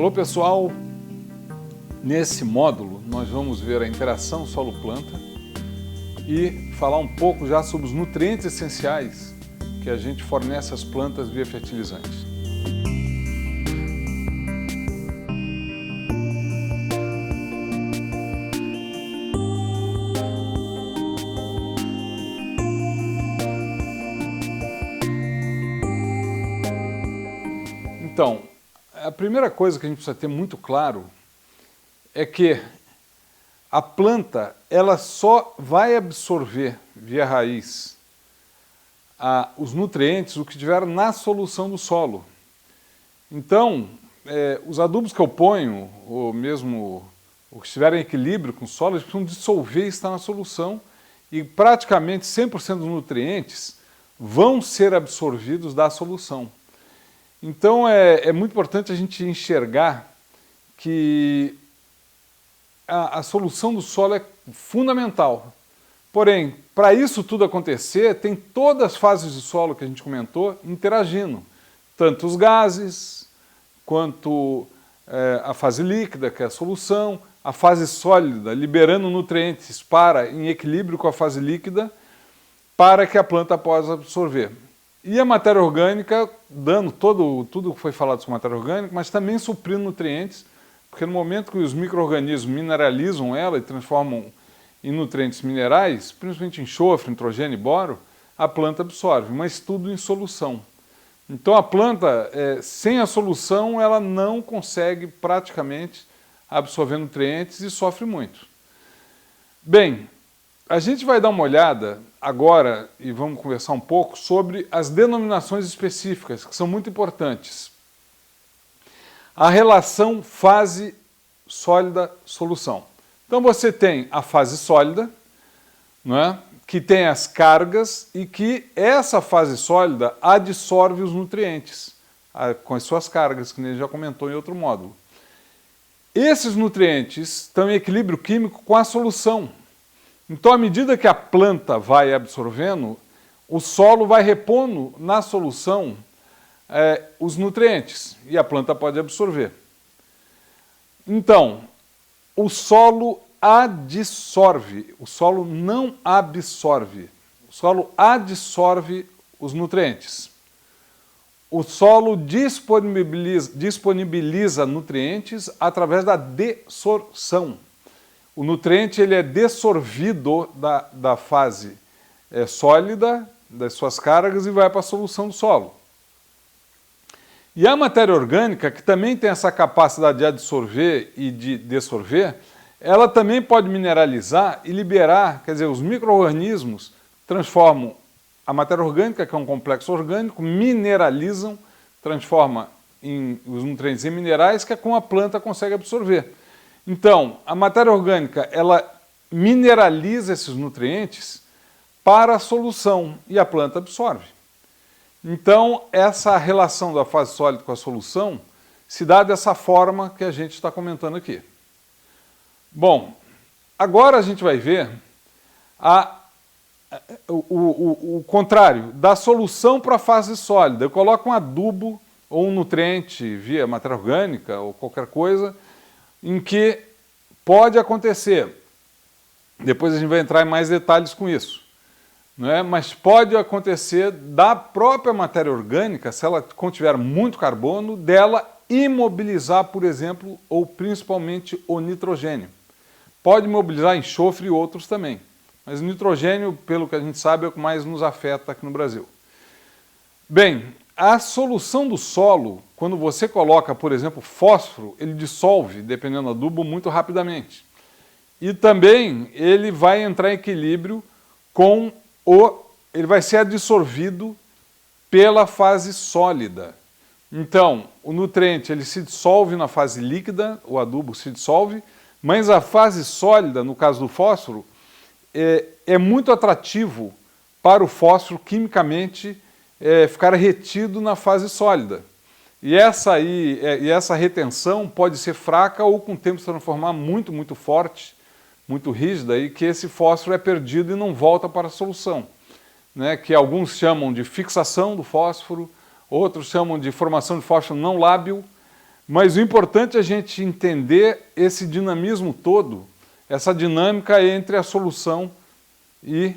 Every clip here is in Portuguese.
Alô pessoal, nesse módulo nós vamos ver a interação solo-planta e falar um pouco já sobre os nutrientes essenciais que a gente fornece às plantas via fertilizantes. Então, a primeira coisa que a gente precisa ter muito claro é que a planta ela só vai absorver via raiz os nutrientes, o que tiver na solução do solo. Então, os adubos que eu ponho, ou mesmo o que estiver em equilíbrio com o solo, eles precisam dissolver e estar na solução e praticamente 100% dos nutrientes vão ser absorvidos da solução. Então é muito importante a gente enxergar que a solução do solo é fundamental. Porém, para isso tudo acontecer, tem todas as fases do solo que a gente comentou interagindo. Tanto os gases, quanto a fase líquida, que é a solução, a fase sólida, liberando nutrientes em equilíbrio com a fase líquida, para que a planta possa absorver. E a matéria orgânica, dando tudo que foi falado sobre matéria orgânica, mas também suprindo nutrientes, porque no momento que os micro-organismos mineralizam ela e transformam em nutrientes minerais, principalmente enxofre, nitrogênio e boro, a planta absorve, mas tudo em solução. Então a planta, sem a solução, ela não consegue praticamente absorver nutrientes e sofre muito. Bem, a gente vai dar uma olhada agora e vamos conversar um pouco sobre as denominações específicas, que são muito importantes. A relação fase sólida-solução. Então você tem a fase sólida, não é? Que tem as cargas e que essa fase sólida adsorve os nutrientes com as suas cargas, que a gente já comentou em outro módulo. Esses nutrientes estão em equilíbrio químico com a solução. Então, à medida que a planta vai absorvendo, o solo vai repondo na solução os nutrientes e a planta pode absorver. Então, o solo adsorve, o solo não absorve. O solo adsorve os nutrientes. O solo disponibiliza nutrientes através da desorção. O nutriente ele é dessorvido da fase sólida, das suas cargas, e vai para a solução do solo. E a matéria orgânica, que também tem essa capacidade de adsorver e de dessorver, ela também pode mineralizar e liberar, quer dizer, os micro-organismos transformam a matéria orgânica, que é um complexo orgânico, mineralizam, transforma os nutrientes em minerais, que é como a planta consegue absorver. Então, a matéria orgânica, ela mineraliza esses nutrientes para a solução e a planta absorve. Então, essa relação da fase sólida com a solução se dá dessa forma que a gente está comentando aqui. Bom, agora a gente vai ver o contrário, da solução para a fase sólida. Eu coloco um adubo ou um nutriente via matéria orgânica ou qualquer coisa em que pode acontecer, depois a gente vai entrar em mais detalhes com isso, não é? Mas pode acontecer da própria matéria orgânica, se ela contiver muito carbono, dela imobilizar, por exemplo, ou principalmente o nitrogênio. Pode imobilizar enxofre e outros também, mas o nitrogênio, pelo que a gente sabe, é o que mais nos afeta aqui no Brasil. Bem, a solução do solo, quando você coloca, por exemplo, fósforo, ele dissolve, dependendo do adubo, muito rapidamente. E também ele vai entrar em equilíbrio com ele vai ser adsorvido pela fase sólida. Então, o nutriente ele se dissolve na fase líquida, o adubo se dissolve, mas a fase sólida, no caso do fósforo, é muito atrativo para o fósforo quimicamente ficar retido na fase sólida. E essa retenção pode ser fraca ou com o tempo se transformar muito, muito forte, muito rígida, e que esse fósforo é perdido e não volta para a solução, né? Que alguns chamam de fixação do fósforo, outros chamam de formação de fósforo não lábil, Mas o importante é a gente entender esse dinamismo todo, essa dinâmica entre a solução e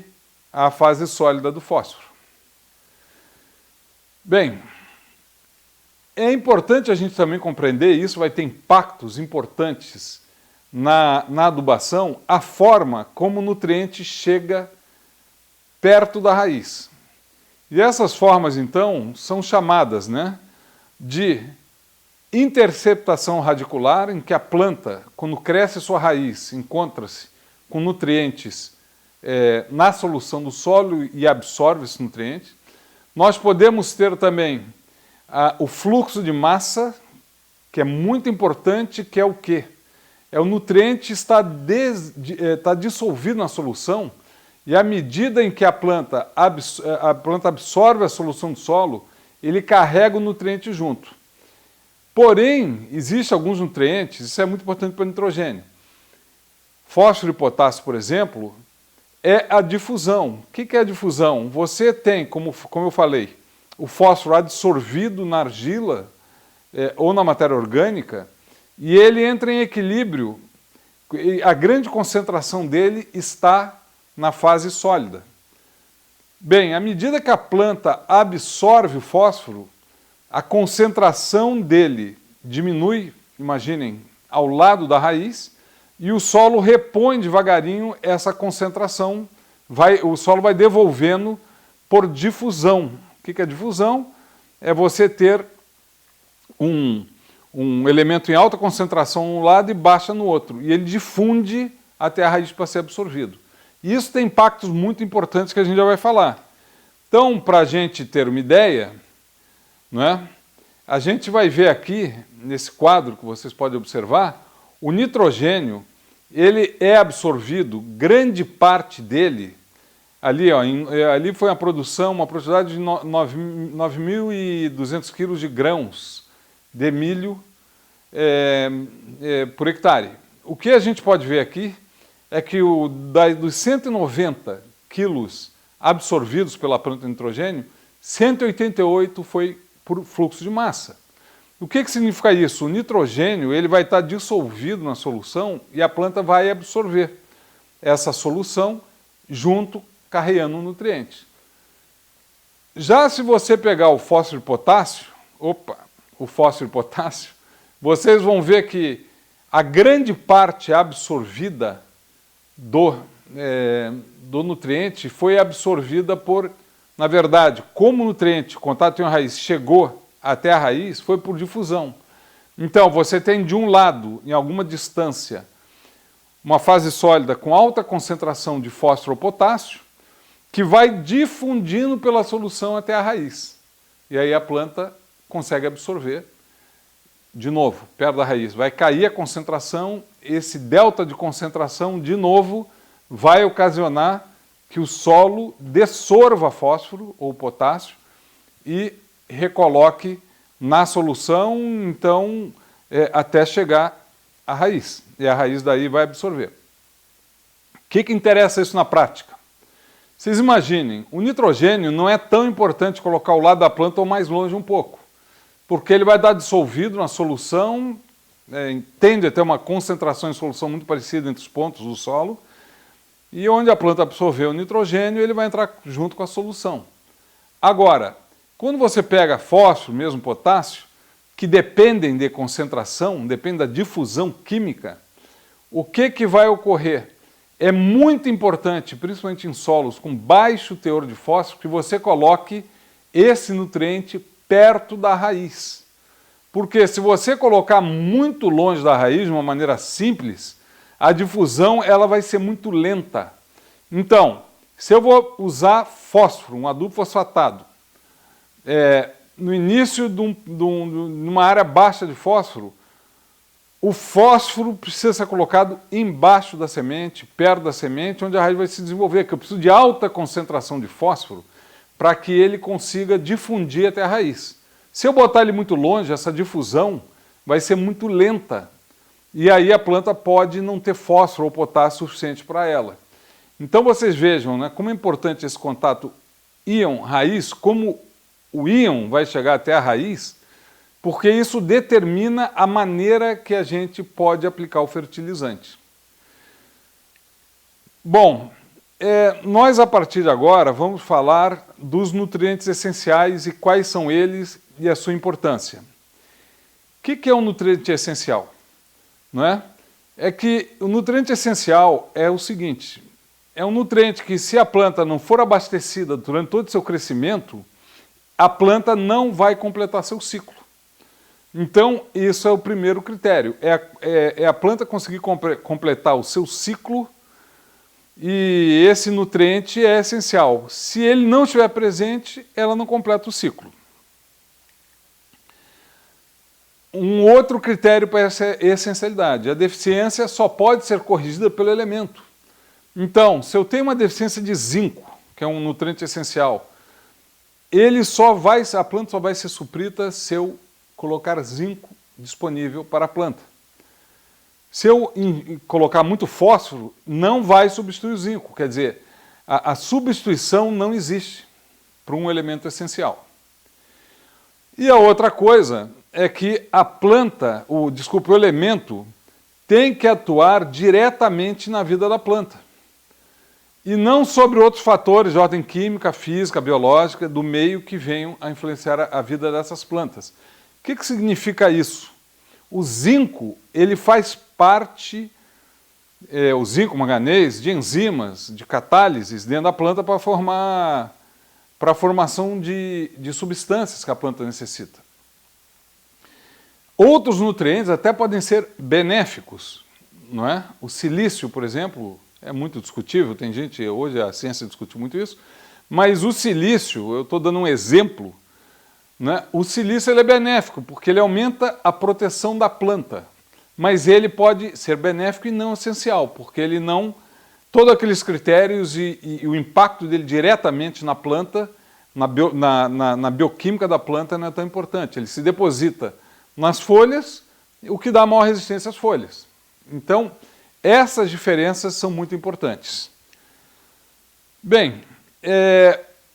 a fase sólida do fósforo. Bem, é importante a gente também compreender, e isso vai ter impactos importantes na adubação, a forma como o nutriente chega perto da raiz. E essas formas, então, são chamadas, de interceptação radicular, em que a planta, quando cresce sua raiz, encontra-se com nutrientes na solução do solo e absorve esses nutrientes. Nós podemos ter também o fluxo de massa, que é muito importante, que é o quê? É o nutriente está dissolvido na solução, e à medida em que a planta absorve a solução do solo, ele carrega o nutriente junto. Porém, existem alguns nutrientes, isso é muito importante para o nitrogênio. Fósforo e potássio, por exemplo, é a difusão. O que é a difusão? Você tem, como eu falei, o fósforo absorvido na argila ou na matéria orgânica, e ele entra em equilíbrio, e a grande concentração dele está na fase sólida. Bem, à medida que a planta absorve o fósforo, a concentração dele diminui, imaginem, ao lado da raiz, e o solo repõe devagarinho essa concentração, o solo vai devolvendo por difusão. O que é difusão? É você ter um elemento em alta concentração num lado e baixa no outro, e ele difunde até a raiz para ser absorvido. E isso tem impactos muito importantes que a gente já vai falar. Então, para a gente ter uma ideia, a gente vai ver aqui, nesse quadro que vocês podem observar, o nitrogênio, ele é absorvido, grande parte dele, ali foi uma produtividade de 9.200 quilos de grãos de milho por hectare. O que a gente pode ver aqui é que dos 190 quilos absorvidos pela planta de nitrogênio, 188 foi por fluxo de massa. O que significa isso? O nitrogênio ele vai estar dissolvido na solução e a planta vai absorver essa solução junto, carregando o nutriente. Já se você pegar o fósforo e potássio, vocês vão ver que a grande parte absorvida do nutriente foi absorvida na verdade, como o nutriente, contato em raiz, chegou até a raiz, foi por difusão. Então, você tem de um lado, em alguma distância, uma fase sólida com alta concentração de fósforo ou potássio, que vai difundindo pela solução até a raiz. E aí a planta consegue absorver, de novo, perto da raiz. Vai cair a concentração, esse delta de concentração, de novo, vai ocasionar que o solo dessorva fósforo ou potássio e recoloque na solução, então, até chegar à raiz. E a raiz daí vai absorver. O que interessa isso na prática? Vocês imaginem, o nitrogênio não é tão importante colocar ao lado da planta ou mais longe um pouco, porque ele vai dar dissolvido na solução, tende a ter uma concentração em solução muito parecida entre os pontos do solo, e onde a planta absorveu o nitrogênio, ele vai entrar junto com a solução. Agora, quando você pega fósforo, mesmo potássio, que dependem de concentração, dependem da difusão química, o que vai ocorrer? É muito importante, principalmente em solos com baixo teor de fósforo, que você coloque esse nutriente perto da raiz. Porque se você colocar muito longe da raiz, de uma maneira simples, a difusão ela vai ser muito lenta. Então, se eu vou usar fósforo, um adubo fosfatado, no início de uma área baixa de fósforo, o fósforo precisa ser colocado embaixo da semente, perto da semente, onde a raiz vai se desenvolver, que eu preciso de alta concentração de fósforo para que ele consiga difundir até a raiz. Se eu botar ele muito longe, essa difusão vai ser muito lenta, e aí a planta pode não ter fósforo ou potássio suficiente para ela. Então vocês vejam, como é importante esse contato íon-raiz, como o íon vai chegar até a raiz, porque isso determina a maneira que a gente pode aplicar o fertilizante. Bom, nós a partir de agora vamos falar dos nutrientes essenciais e quais são eles e a sua importância. O que é um nutriente essencial? Não é? É que o nutriente essencial é o seguinte, é um nutriente que se a planta não for abastecida durante todo o seu crescimento, a planta não vai completar seu ciclo. Então, isso é o primeiro critério, é a planta conseguir completar o seu ciclo e esse nutriente é essencial. Se ele não estiver presente, ela não completa o ciclo. Um outro critério para essa essencialidade, a deficiência só pode ser corrigida pelo elemento. Então, se eu tenho uma deficiência de zinco, que é um nutriente essencial, a planta só vai ser suprida se eu colocar zinco disponível para a planta. Se eu colocar muito fósforo, não vai substituir o zinco, quer dizer, a substituição não existe para um elemento essencial. E a outra coisa é que a planta, o elemento, tem que atuar diretamente na vida da planta. E não sobre outros fatores de ordem química, física, biológica, do meio que venham a influenciar a vida dessas plantas. O que significa isso? O zinco, ele faz parte, o zinco, manganês, de enzimas, de catálises dentro da planta para a formação de substâncias que a planta necessita. Outros nutrientes até podem ser benéficos, não é? O silício, por exemplo, é muito discutível, tem gente, hoje a ciência discute muito isso, mas o silício, eu estou dando um exemplo, né? O silício ele é benéfico, porque ele aumenta a proteção da planta, mas ele pode ser benéfico e não essencial, porque ele não... Todos aqueles critérios e o impacto dele diretamente na planta, na bioquímica da planta não é tão importante, ele se deposita nas folhas, o que dá maior resistência às folhas. Então, essas diferenças são muito importantes. Bem,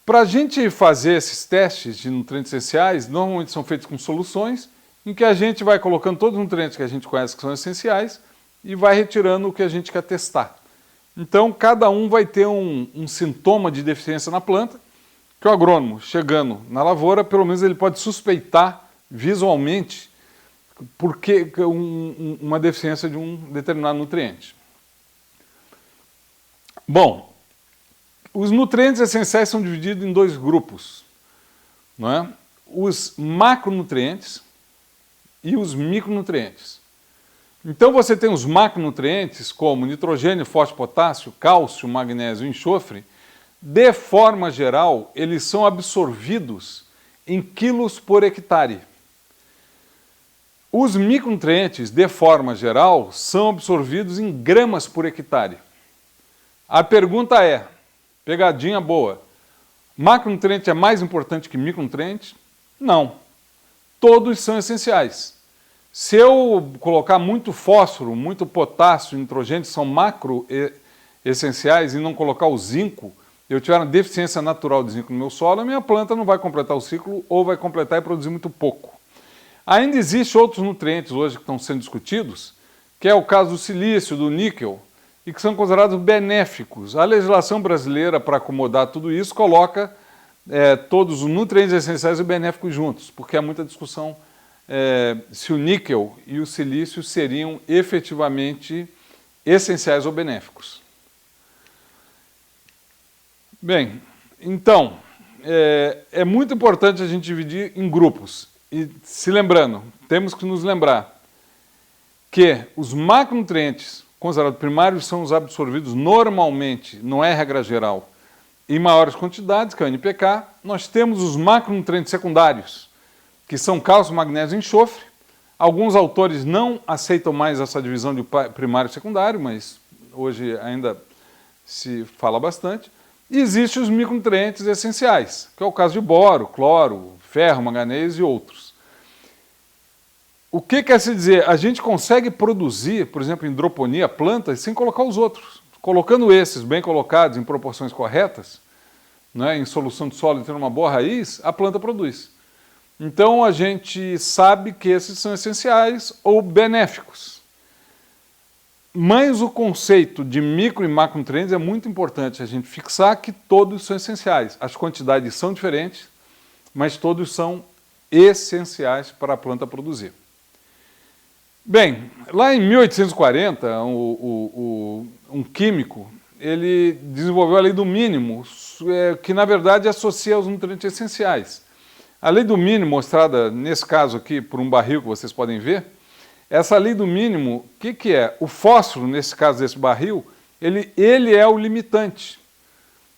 para a gente fazer esses testes de nutrientes essenciais, normalmente são feitos com soluções, em que a gente vai colocando todos os nutrientes que a gente conhece que são essenciais e vai retirando o que a gente quer testar. Então, cada um vai ter um sintoma de deficiência na planta, que o agrônomo, chegando na lavoura, pelo menos ele pode suspeitar visualmente porque uma deficiência de um determinado nutriente. Bom, os nutrientes essenciais são divididos em dois grupos, não é? Os macronutrientes e os micronutrientes. Então você tem os macronutrientes como nitrogênio, fósforo, potássio, cálcio, magnésio e enxofre. De forma geral, eles são absorvidos em quilos por hectare. Os micronutrientes, de forma geral, são absorvidos em gramas por hectare. A pergunta é, pegadinha boa, macronutriente é mais importante que micronutriente? Não. Todos são essenciais. Se eu colocar muito fósforo, muito potássio, nitrogênio, são macro essenciais, e não colocar o zinco, eu tiver uma deficiência natural de zinco no meu solo, a minha planta não vai completar o ciclo ou vai completar e produzir muito pouco. Ainda existem outros nutrientes hoje que estão sendo discutidos, que é o caso do silício, do níquel, e que são considerados benéficos. A legislação brasileira, para acomodar tudo isso, coloca todos os nutrientes essenciais e benéficos juntos, porque há muita discussão se o níquel e o silício seriam efetivamente essenciais ou benéficos. Bem, então, é muito importante a gente dividir em grupos. E se lembrando, temos que nos lembrar que os macronutrientes considerados primários são os absorvidos normalmente, não é regra geral, em maiores quantidades, que é o NPK. Nós temos os macronutrientes secundários, que são cálcio, magnésio e enxofre. Alguns autores não aceitam mais essa divisão de primário e secundário, mas hoje ainda se fala bastante. E existem os micronutrientes essenciais, que é o caso de boro, cloro, ferro, manganês e outros. O que quer se dizer? A gente consegue produzir, por exemplo, em hidroponia, plantas sem colocar os outros. Colocando esses bem colocados em proporções corretas, né, em solução de solo e tendo uma boa raiz, a planta produz. Então a gente sabe que esses são essenciais ou benéficos. Mas o conceito de micro e macronutrientes é muito importante a gente fixar que todos são essenciais. As quantidades são diferentes, mas todos são essenciais para a planta produzir. Bem, lá em 1840, um químico, ele desenvolveu a lei do mínimo, que na verdade associa os nutrientes essenciais. A lei do mínimo, mostrada nesse caso aqui por um barril que vocês podem ver, essa lei do mínimo, o que é? O fósforo, nesse caso desse barril, ele é o limitante.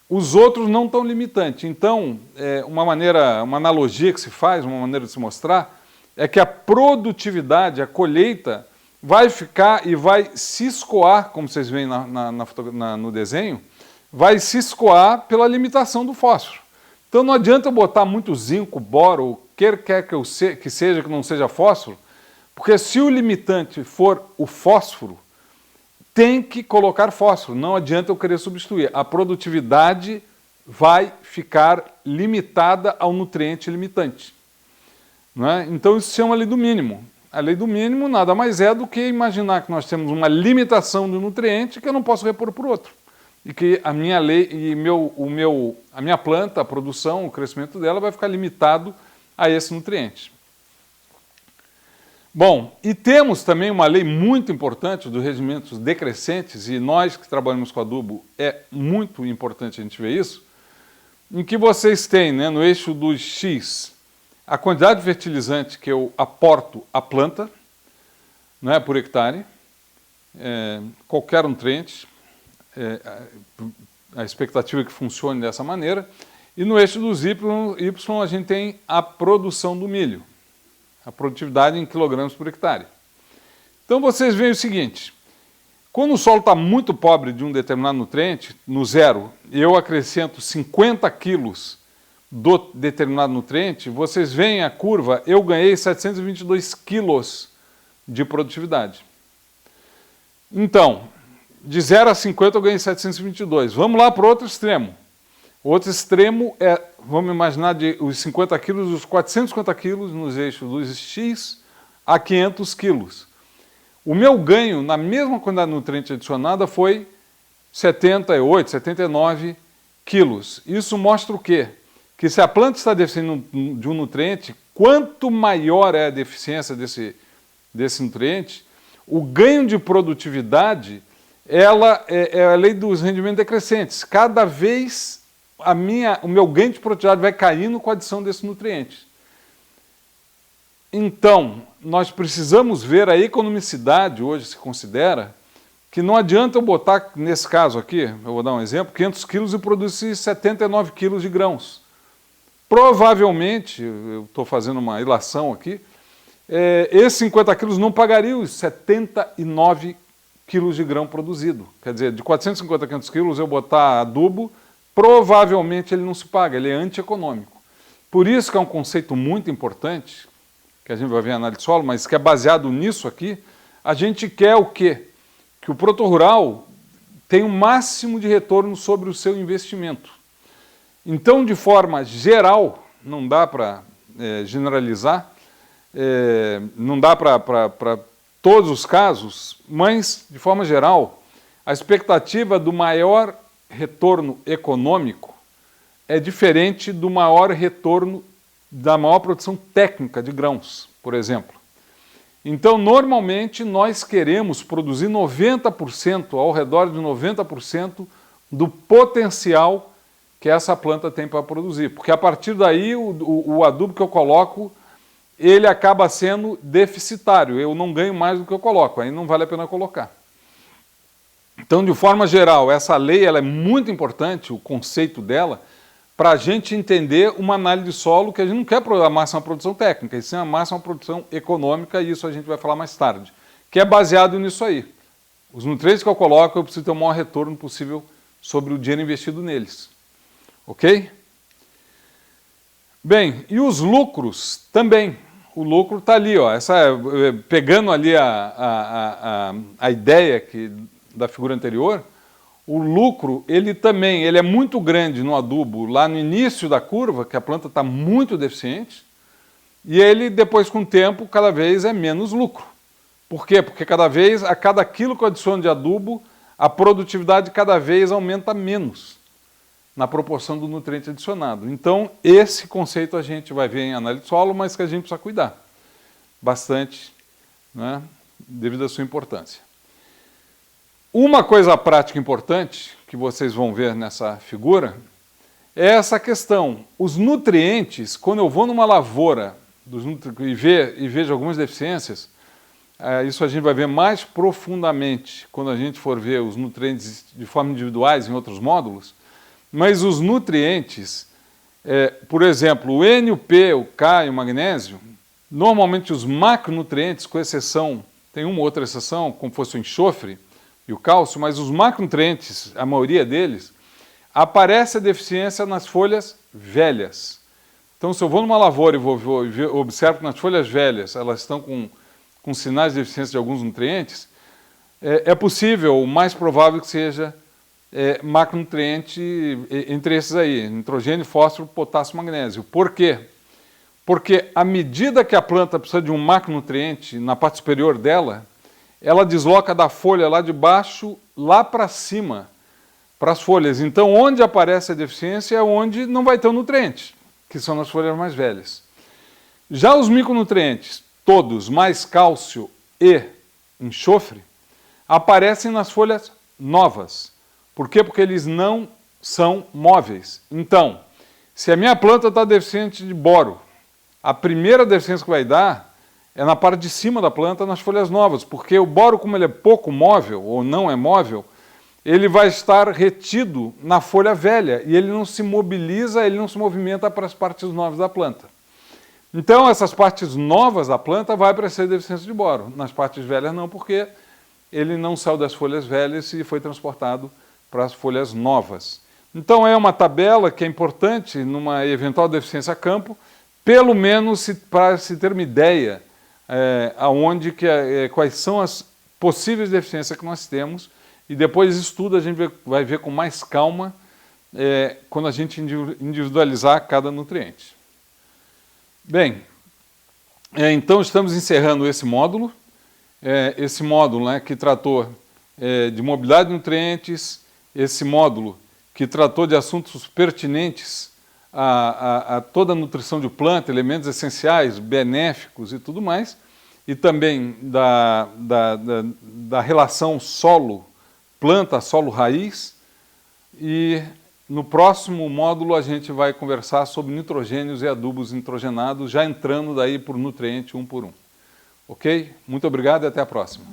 Os outros não estão limitantes. Então, uma analogia que se faz, uma maneira de se mostrar, é que a produtividade, a colheita, vai ficar e vai se escoar, como vocês veem no desenho, vai se escoar pela limitação do fósforo. Então não adianta eu botar muito zinco, boro, o que quer que seja que não seja fósforo, porque se o limitante for o fósforo, tem que colocar fósforo, não adianta eu querer substituir. A produtividade vai ficar limitada ao nutriente limitante. Não é? Então isso se chama lei do mínimo. A lei do mínimo nada mais é do que imaginar que nós temos uma limitação do nutriente que eu não posso repor por outro. E que a minha lei e a minha planta, a produção, o crescimento dela vai ficar limitado a esse nutriente. Bom, e temos também uma lei muito importante dos rendimentos decrescentes, e nós que trabalhamos com adubo é muito importante a gente ver isso, em que vocês têm, né, no eixo dos X, a quantidade de fertilizante que eu aporto à planta, né, por hectare, qualquer nutriente, a expectativa é que funcione dessa maneira, e no eixo dos Y a gente tem a produção do milho, a produtividade em quilogramas por hectare. Então vocês veem o seguinte, quando o solo está muito pobre de um determinado nutriente, no zero, eu acrescento 50 quilos do determinado nutriente, vocês veem a curva, eu ganhei 722 quilos de produtividade. Então, de 0 a 50 eu ganhei 722. Vamos lá para o outro extremo. O outro extremo é, vamos imaginar, de os 50 quilos, os 450 quilos nos eixos dos X a 500 quilos. O meu ganho, na mesma quantidade de nutriente adicionada, foi 78, 79 quilos. Isso mostra o quê? Que se a planta está deficiente de um nutriente, quanto maior é a deficiência desse nutriente, o ganho de produtividade, ela é a lei dos rendimentos decrescentes. Cada vez o meu ganho de produtividade vai caindo com a adição desse nutriente. Então, nós precisamos ver a economicidade, hoje se considera, que não adianta eu botar, nesse caso aqui, eu vou dar um exemplo, 500 quilos e produzir 79 quilos de grãos. Provavelmente, eu estou fazendo uma ilação aqui, esses 50 quilos não pagariam os 79 quilos de grão produzido. Quer dizer, de 450 a 500 quilos eu botar adubo, provavelmente ele não se paga, ele é antieconômico. Por isso que é um conceito muito importante, que a gente vai ver em análise de solo, mas que é baseado nisso aqui, a gente quer o quê? Que o produtor rural tenha o máximo de retorno sobre o seu investimento. Então, de forma geral, não dá para generalizar, não dá para todos os casos, mas, de forma geral, a expectativa do maior retorno econômico é diferente do maior retorno da maior produção técnica de grãos, por exemplo. Então, normalmente, nós queremos produzir 90%, ao redor de 90% do potencial que essa planta tem para produzir. Porque a partir daí, o adubo que eu coloco, ele acaba sendo deficitário. Eu não ganho mais do que eu coloco, aí não vale a pena colocar. Então, de forma geral, essa lei ela é muito importante, o conceito dela, para a gente entender uma análise de solo que a gente não quer a máxima produção técnica, e sim a máxima produção econômica, e isso a gente vai falar mais tarde, que é baseado nisso aí. Os nutrientes que eu coloco, eu preciso ter o maior retorno possível sobre o dinheiro investido neles. Ok? Bem, e os lucros também. O lucro está ali, ó, pegando ali a ideia da figura anterior, o lucro, ele é muito grande no adubo, lá no início da curva, que a planta está muito deficiente, E ele, depois com o tempo, cada vez é menos lucro. Por quê? Porque cada vez, a cada quilo que eu adiciono de adubo, a produtividade cada vez aumenta menos na proporção do nutriente adicionado. Então, esse conceito a gente vai ver em análise de solo, mas que a gente precisa cuidar bastante, né, devido à sua importância. Uma coisa prática importante, que vocês vão ver nessa figura, é essa questão. Os nutrientes, quando eu vou numa lavoura e vejo algumas deficiências, isso a gente vai ver mais profundamente quando a gente for ver os nutrientes de forma individuais em outros módulos, mas os nutrientes, por exemplo, o N, o P, o K e o magnésio, normalmente os macronutrientes, com exceção, tem uma outra exceção, como fosse o enxofre e o cálcio, mas os macronutrientes, a maioria deles, aparece a deficiência nas folhas velhas. Então, se eu vou numa lavoura e observo que nas folhas velhas elas estão com sinais de deficiência de alguns nutrientes, é possível, o mais provável que seja macronutriente entre esses aí, nitrogênio, fósforo, potássio, magnésio. Por quê? Porque à medida que a planta precisa de um macronutriente na parte superior dela, ela desloca da folha lá de baixo, lá para cima, para as folhas. Então, onde aparece a deficiência é onde não vai ter o nutriente, que são nas folhas mais velhas. Já os micronutrientes, todos, mais cálcio e enxofre, aparecem nas folhas novas. Por quê? Porque eles não são móveis. Então, se a minha planta está deficiente de boro, a primeira deficiência que vai dar é na parte de cima da planta, nas folhas novas, porque o boro, como ele é pouco móvel, ou não é móvel, ele vai estar retido na folha velha, e ele não se mobiliza, ele não se movimenta para as partes novas da planta. Então, essas partes novas da planta vai aparecer deficiência de boro, nas partes velhas não, porque ele não saiu das folhas velhas e foi transportado para as folhas novas. Então, é uma tabela que é importante numa eventual deficiência a campo, pelo menos para se ter uma ideia quais são as possíveis deficiências que nós temos, e depois estudo a gente vai ver com mais calma quando a gente individualizar cada nutriente. Bem, então estamos encerrando esse módulo, né, que tratou de mobilidade de nutrientes, esse módulo que tratou de assuntos pertinentes a toda a nutrição de planta, elementos essenciais, benéficos e tudo mais, e também da relação solo-planta, solo-raiz. E no próximo módulo a gente vai conversar sobre nitrogênios e adubos nitrogenados, já entrando daí por nutriente um por um. Ok? Muito obrigado e até a próxima.